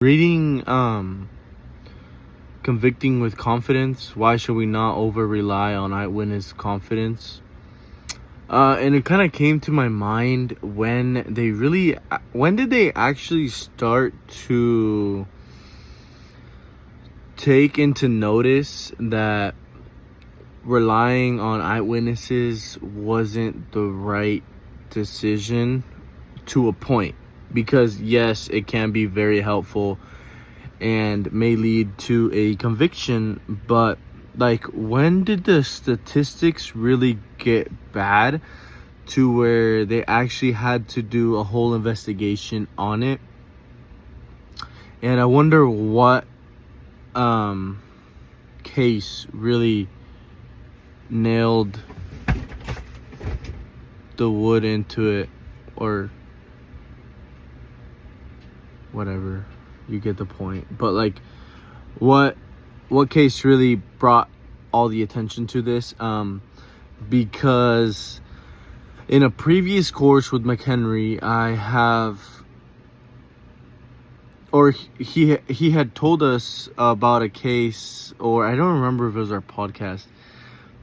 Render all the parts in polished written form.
Reading Convicting with Confidence, Why Should We Not Over Rely on Eyewitness Confidence? And it kind of came to my mind when did they actually start to take into notice that relying on eyewitnesses wasn't the right decision to a point? Because yes, it can be very helpful and may lead to a conviction, but like, when did the statistics really get bad to where they actually had to do a whole investigation on it? And I wonder what case really nailed the wood into it, or whatever, you get the point. But like, what case really brought all the attention to this? Because in a previous course with McHenry, he had told us about a case, or I don't remember if it was our podcast,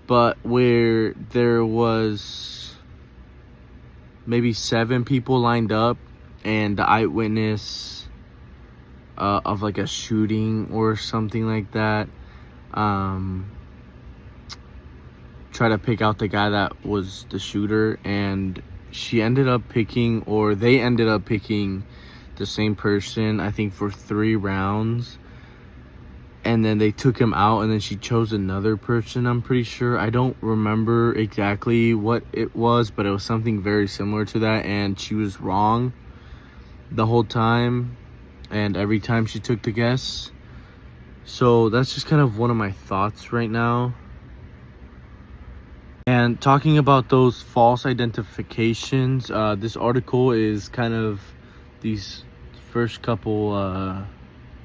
but where there was maybe 7 people lined up, and the eyewitness of like a shooting or something like that try to pick out the guy that was the shooter, and they ended up picking the same person, I think, for 3 rounds, and then they took him out, and then she chose another person, I'm pretty sure. I don't remember exactly what it was, but it was something very similar to that, and she was wrong the whole time, and every time she took the guess. So that's just kind of one of my thoughts right now. And talking about those false identifications, this article is kind of, these first couple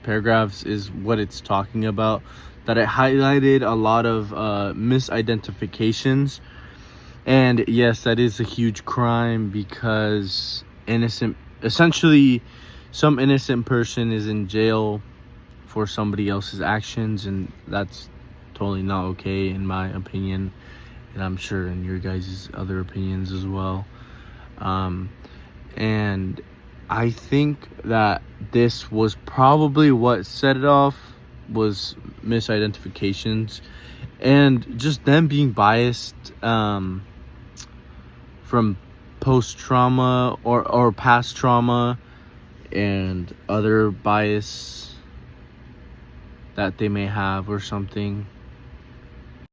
paragraphs is what it's talking about, that it highlighted a lot of misidentifications. And yes, that is a huge crime, because essentially some innocent person is in jail for somebody else's actions, and that's totally not okay, in my opinion, and I'm sure in your guys' other opinions as well. And I think that this was probably what set it off, was misidentifications, and just them being biased from post-trauma or past trauma, and other bias that they may have or something.